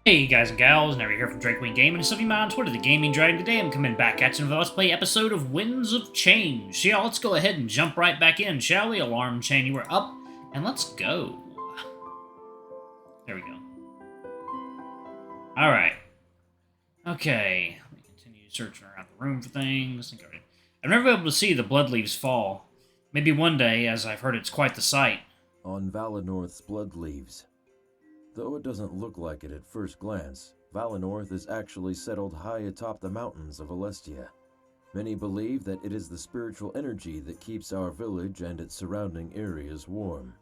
Hey guys and gals, Never here from Drake Wing Gaming and stuff you on Twitter, the Gaming Dragon. Today I'm coming back at you with a Let's Play episode of Winds of Change. So yeah, let's go ahead and jump right back in, shall we? Alarm chain, you were up, and let's go. There we go. Alright. Okay, let me continue searching around the room for things. I've never been able to see the blood leaves fall. Maybe one day, as I've heard it's quite the sight. On Valinor's blood leaves. Though it doesn't look like it at first glance, Valinor is actually settled high atop the mountains of Alestia. Many believe that it is the spiritual energy that keeps our village and its surrounding areas warm.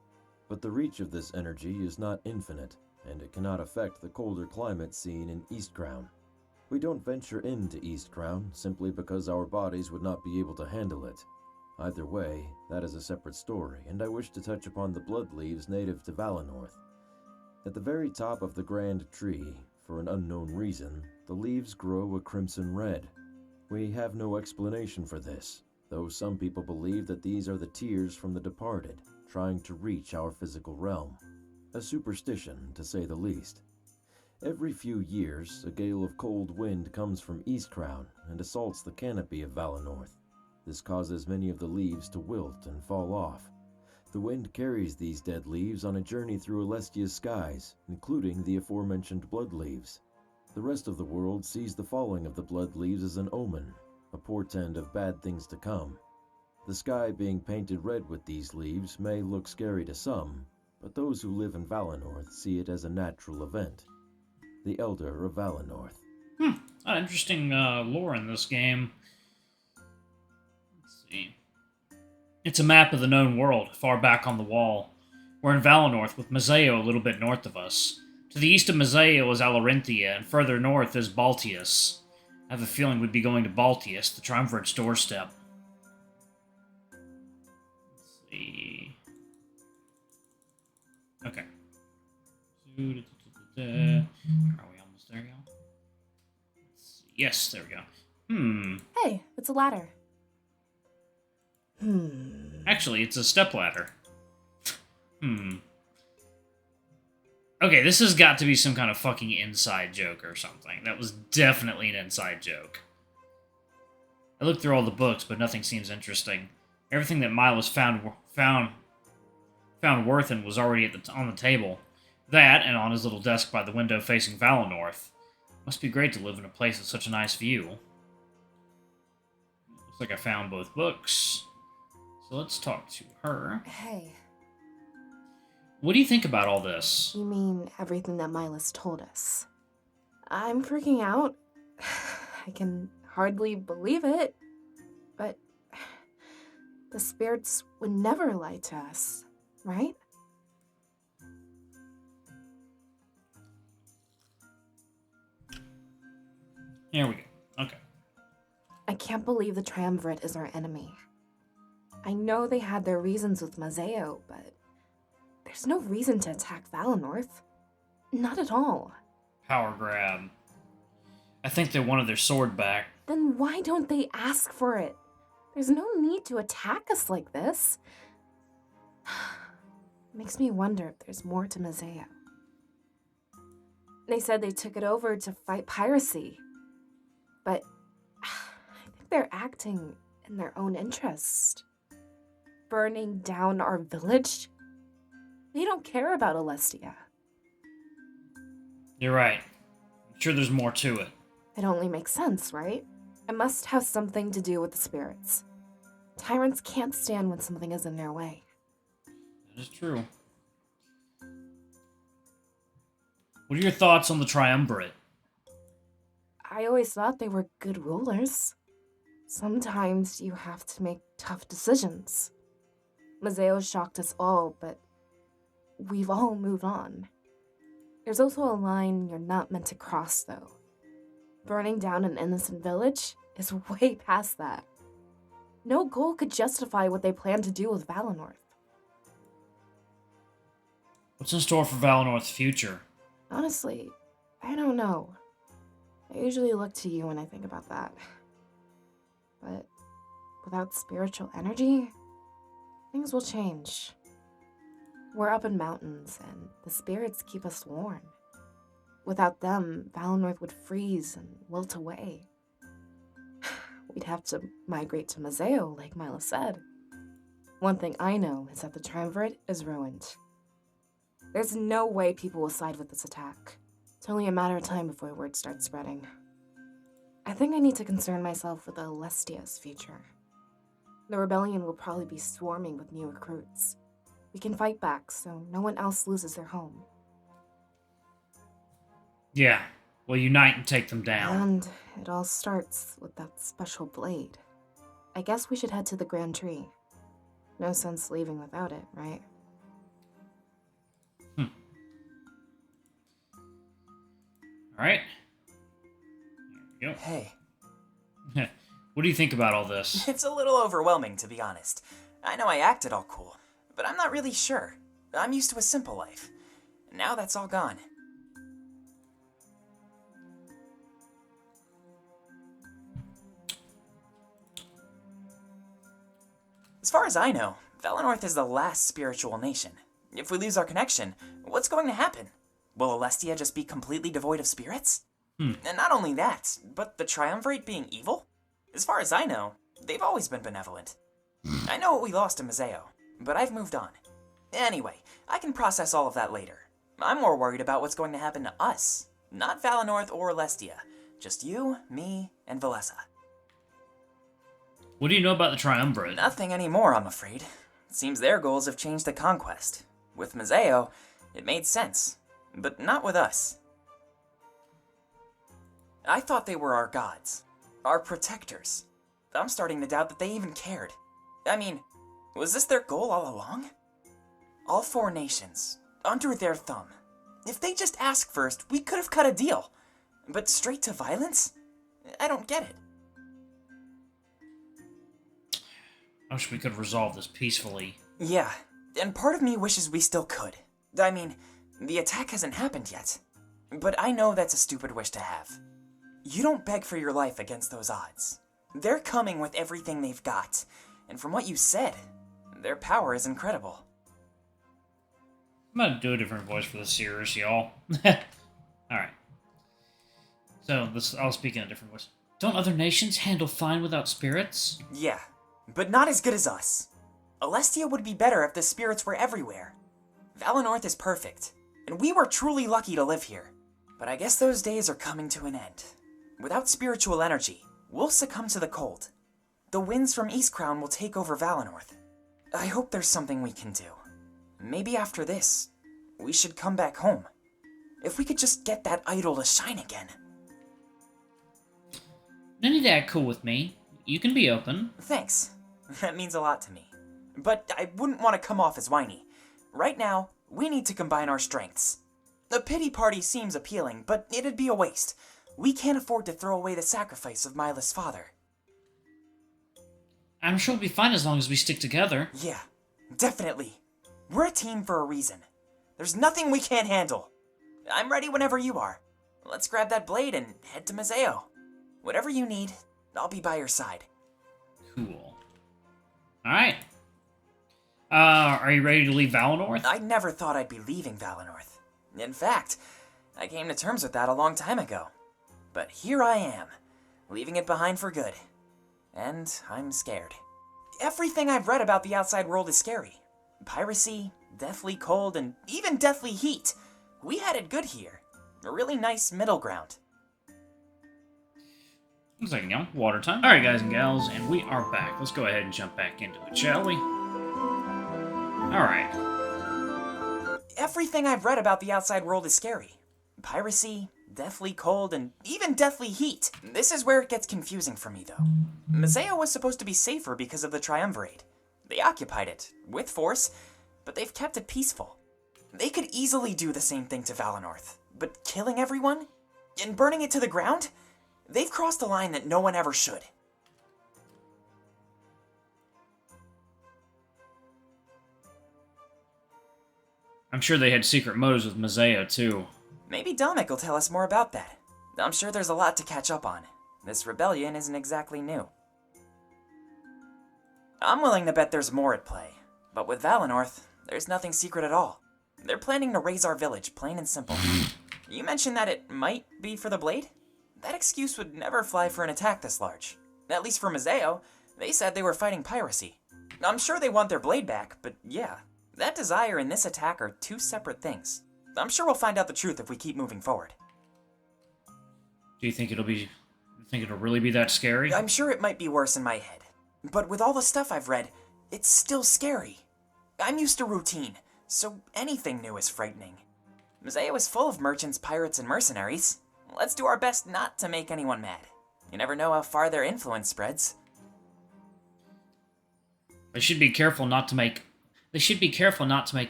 But the reach of this energy is not infinite, and it cannot affect the colder climate seen in Eastcrown. We don't venture into Eastcrown simply because our bodies would not be able to handle it. Either way, that is a separate story, and I wish to touch upon the blood leaves native to Valinor. At the very top of the grand tree, for an unknown reason, the leaves grow a crimson red. We have no explanation for this, though some people believe that these are the tears from the departed, trying to reach our physical realm. A superstition, to say the least. Every few years, a gale of cold wind comes from Eastcrown and assaults the canopy of Valinor. This causes many of the leaves to wilt and fall off. The wind carries these dead leaves on a journey through Alestia's skies, including the aforementioned blood leaves. The rest of the world sees the falling of the blood leaves as an omen, a portent of bad things to come. The sky being painted red with these leaves may look scary to some, but those who live in Valinor see it as a natural event. The Elder of Valinor. Interesting lore in this game. Let's see. It's a map of the known world, far back on the wall. We're in Valinor, with Mazeo a little bit north of us. To the east of Mazeo is Alarinthia, and further north is Baltius. I have a feeling we'd be going to Baltius, the Triumvirate's doorstep. Let's see. Okay. Are we almost there, y'all? Let's see. Yes, there we go. Hey, it's a ladder. Actually, it's a stepladder. Okay, this has got to be some kind of fucking inside joke or something. That was definitely an inside joke. I looked through all the books, but nothing seems interesting. Everything that Milos found worth in was already on the table. That, and on his little desk by the window facing Valinor. Must be great to live in a place with such a nice view. Looks like I found both books. So let's talk to her. Hey. What do you think about all this? You mean everything that Milos told us? I'm freaking out. I can hardly believe it. But the spirits would never lie to us, right? Here we go. Okay. I can't believe the Triumvirate is our enemy. I know they had their reasons with Mazeo, but there's no reason to attack Valinor. Not at all. Power grab. I think they wanted their sword back. Then why don't they ask for it? There's no need to attack us like this. Makes me wonder if there's more to Mazeo. They said they took it over to fight piracy. But I think they're acting in their own interest. Burning down our village? They don't care about Alestia. You're right. I'm sure there's more to it. It only makes sense, right? It must have something to do with the spirits. Tyrants can't stand when something is in their way. That is true. What are your thoughts on the Triumvirate? I always thought they were good rulers. Sometimes you have to make tough decisions. Mazeo shocked us all, but we've all moved on. There's also a line you're not meant to cross, though. Burning down an innocent village is way past that. No goal could justify what they plan to do with Valinor. What's in store for Valinor's future? Honestly, I don't know. I usually look to you when I think about that. But without spiritual energy, things will change. We're up in mountains, and the spirits keep us warm. Without them, Valinor would freeze and wilt away. We'd have to migrate to Mazeo, like Mila said. One thing I know is that the Triumvirate is ruined. There's no way people will side with this attack. It's only a matter of time before word starts spreading. I think I need to concern myself with Alestia's future. The rebellion will probably be swarming with new recruits. We can fight back so no one else loses their home. Yeah, we'll unite and take them down. And it all starts with that special blade. I guess we should head to the Grand Tree. No sense leaving without it, right? Alright. There we go. Hey, What do you think about all this? it's a little overwhelming, to be honest. I know I acted all cool, but I'm not really sure. I'm used to a simple life. Now that's all gone. As far as I know, Valinor is the last spiritual nation. If we lose our connection, what's going to happen? Will Alestia just be completely devoid of spirits? And not only that, but the Triumvirate being evil? As far as I know, they've always been benevolent. I know what we lost in Mazeo, but I've moved on. Anyway, I can process all of that later. I'm more worried about what's going to happen to us. Not Valinor or Alestia. Just you, me, and Valessa. What do you know about the Triumvirate? Nothing anymore, I'm afraid. Seems their goals have changed to conquest. With Mazeo, it made sense. But not with us. I thought they were our gods. Our protectors. I'm starting to doubt that they even cared. I mean, was this their goal all along? All 4 nations, under their thumb. If they just asked first, we could have cut a deal. But straight to violence? I don't get it. I wish we could resolve this peacefully. Yeah, and part of me wishes we still could. I mean, the attack hasn't happened yet. But I know that's a stupid wish to have. You don't beg for your life against those odds. They're coming with everything they've got. And from what you said, their power is incredible. I'm gonna do a different voice for this series, y'all. Alright. So, I'll speak in a different voice. Don't other nations handle fine without spirits? Yeah, but not as good as us. Alestia would be better if the spirits were everywhere. Valinor is perfect, and we were truly lucky to live here. But I guess those days are coming to an end. Without spiritual energy, we'll succumb to the cold. The winds from Eastcrown will take over Valinor. I hope there's something we can do. Maybe after this, we should come back home. If we could just get that idol to shine again. None of that cool with me. You can be open. Thanks. That means a lot to me. But I wouldn't want to come off as whiny. Right now, we need to combine our strengths. A pity party seems appealing, but it'd be a waste. We can't afford to throw away the sacrifice of Mila's father. I'm sure we'll be fine as long as we stick together. Yeah, definitely. We're a team for a reason. There's nothing we can't handle. I'm ready whenever you are. Let's grab that blade and head to Mazeo. Whatever you need, I'll be by your side. Cool. Alright. Are you ready to leave Valinor? I never thought I'd be leaving Valinor. In fact, I came to terms with that a long time ago. But here I am, leaving it behind for good. And I'm scared. Everything I've read about the outside world is scary. Piracy, deathly cold, and even deathly heat. We had it good here. A really nice middle ground. Looks like, water time. Alright, guys and gals, and we are back. Let's go ahead and jump back into it, shall we? Alright. Everything I've read about the outside world is scary. Piracy, deathly cold, and even deathly heat. This is where it gets confusing for me, though. Mazeo was supposed to be safer because of the Triumvirate. They occupied it, with force, but they've kept it peaceful. They could easily do the same thing to Valinor, but killing everyone? And burning it to the ground? They've crossed a line that no one ever should. I'm sure they had secret motives with Mazeo, too. Maybe Damek will tell us more about that. I'm sure there's a lot to catch up on. This rebellion isn't exactly new. I'm willing to bet there's more at play. But with Valinor, there's nothing secret at all. They're planning to raise our village, plain and simple. you mentioned that it might be for the blade? That excuse would never fly for an attack this large. At least for Mazeo, they said they were fighting piracy. I'm sure they want their blade back, but yeah, that desire and this attack are two separate things. I'm sure we'll find out the truth if we keep moving forward. Do you think it'll really be that scary? I'm sure it might be worse in my head. But with all the stuff I've read, it's still scary. I'm used to routine, so anything new is frightening. Mazeo is full of merchants, pirates, and mercenaries. Let's do our best not to make anyone mad. You never know how far their influence spreads. They should be careful not to make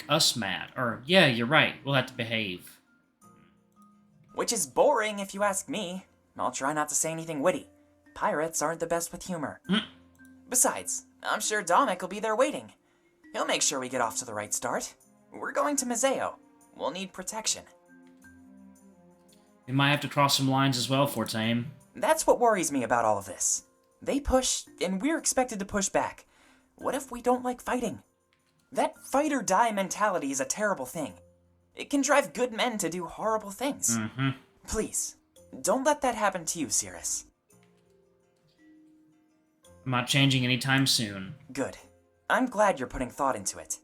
us mad. Or, yeah, you're right. We'll have to behave. Which is boring if you ask me. I'll try not to say anything witty. Pirates aren't the best with humor. Besides, I'm sure Damek will be there waiting. He'll make sure we get off to the right start. We're going to Mazeo. We'll need protection. We might have to cross some lines as well, Fortame. That's what worries me about all of this. They push, and we're expected to push back. What if we don't like fighting? That fight or die mentality is a terrible thing. It can drive good men to do horrible things. Please, don't let that happen to you, Cirrus. I'm not changing anytime soon. Good. I'm glad you're putting thought into it.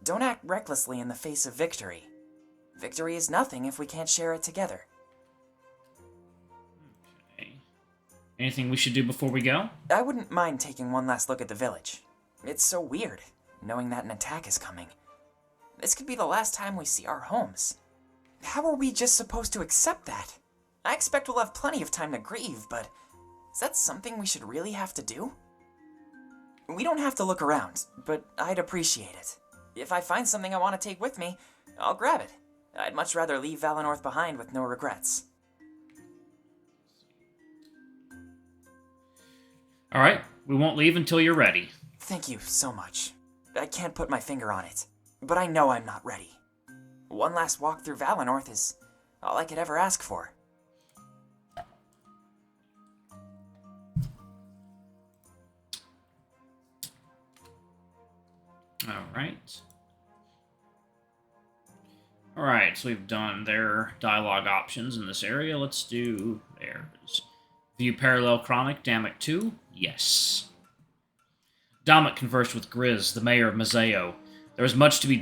Don't act recklessly in the face of victory. Victory is nothing if we can't share it together. Okay. Anything we should do before we go? I wouldn't mind taking one last look at the village. It's so weird, knowing that an attack is coming. This could be the last time we see our homes. How are we just supposed to accept that? I expect we'll have plenty of time to grieve, but is that something we should really have to do? We don't have to look around, but I'd appreciate it. If I find something I want to take with me, I'll grab it. I'd much rather leave Valinor behind with no regrets. Alright, we won't leave until you're ready. Thank you so much. I can't put my finger on it, but I know I'm not ready. One last walk through Valinor is all I could ever ask for. Alright, so we've done their dialogue options in this area. Let's do theirs. View parallel chronic, Damek 2? Yes. Damek conversed with Grizz, the mayor of Mazeo. There was much to be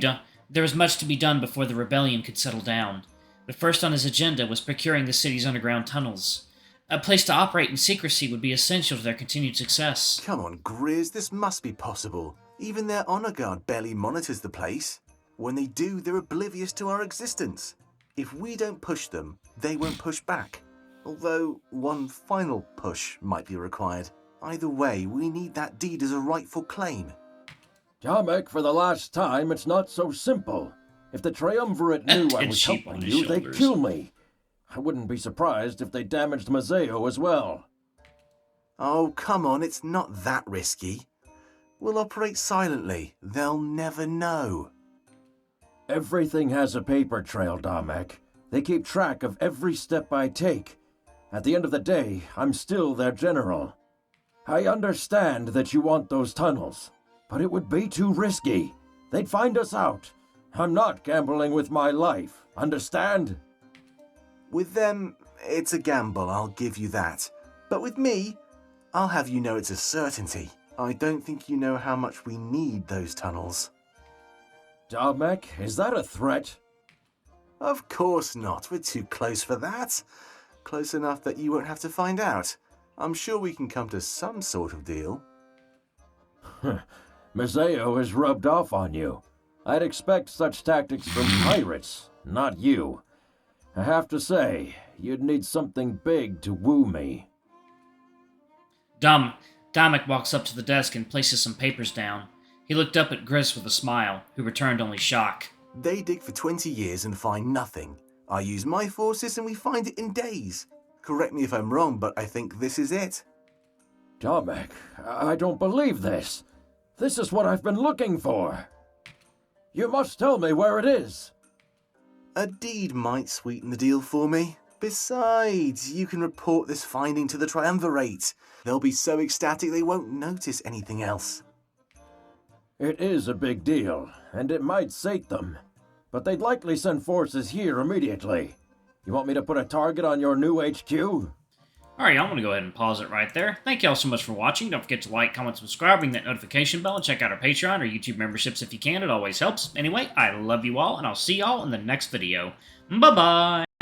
done before the rebellion could settle down. The first on his agenda was procuring the city's underground tunnels. A place to operate in secrecy would be essential to their continued success. Come on, Grizz, this must be possible. Even their honor guard barely monitors the place. When they do, they're oblivious to our existence. If we don't push them, they won't push back. Although, one final push might be required. Either way, we need that deed as a rightful claim. Damek, for the last time, it's not so simple. If the Triumvirate knew I was Sheep on helping his you, they'd shoulders. kill me. I wouldn't be surprised if they damaged Mazeo as well. Oh, come on, it's not that risky. We'll operate silently. They'll never know. Everything has a paper trail, Damek. They keep track of every step I take. At the end of the day, I'm still their general. I understand that you want those tunnels, but it would be too risky. They'd find us out. I'm not gambling with my life, understand? With them, it's a gamble, I'll give you that. But with me, I'll have you know it's a certainty. I don't think you know how much we need those tunnels. Damek, is that a threat? Of course not. We're too close for that. Close enough that you won't have to find out. I'm sure we can come to some sort of deal. Mazeo has rubbed off on you. I'd expect such tactics from pirates, not you. I have to say, you'd need something big to woo me. Damek walks up to the desk and places some papers down. He looked up at Grizz with a smile, who returned only shock. They dig for 20 years and find nothing. I use my forces and we find it in days. Correct me if I'm wrong, but I think this is it. Damek, I don't believe this. This is what I've been looking for. You must tell me where it is. A deed might sweeten the deal for me. Besides, you can report this finding to the Triumvirate. They'll be so ecstatic they won't notice anything else. It is a big deal, and it might sate them. But they'd likely send forces here immediately. You want me to put a target on your new HQ? Alright, I'm going to go ahead and pause it right there. Thank y'all so much for watching. Don't forget to like, comment, subscribe, ring that notification bell, and check out our Patreon or YouTube memberships if you can. It always helps. Anyway, I love you all, and I'll see y'all in the next video. Bye-bye!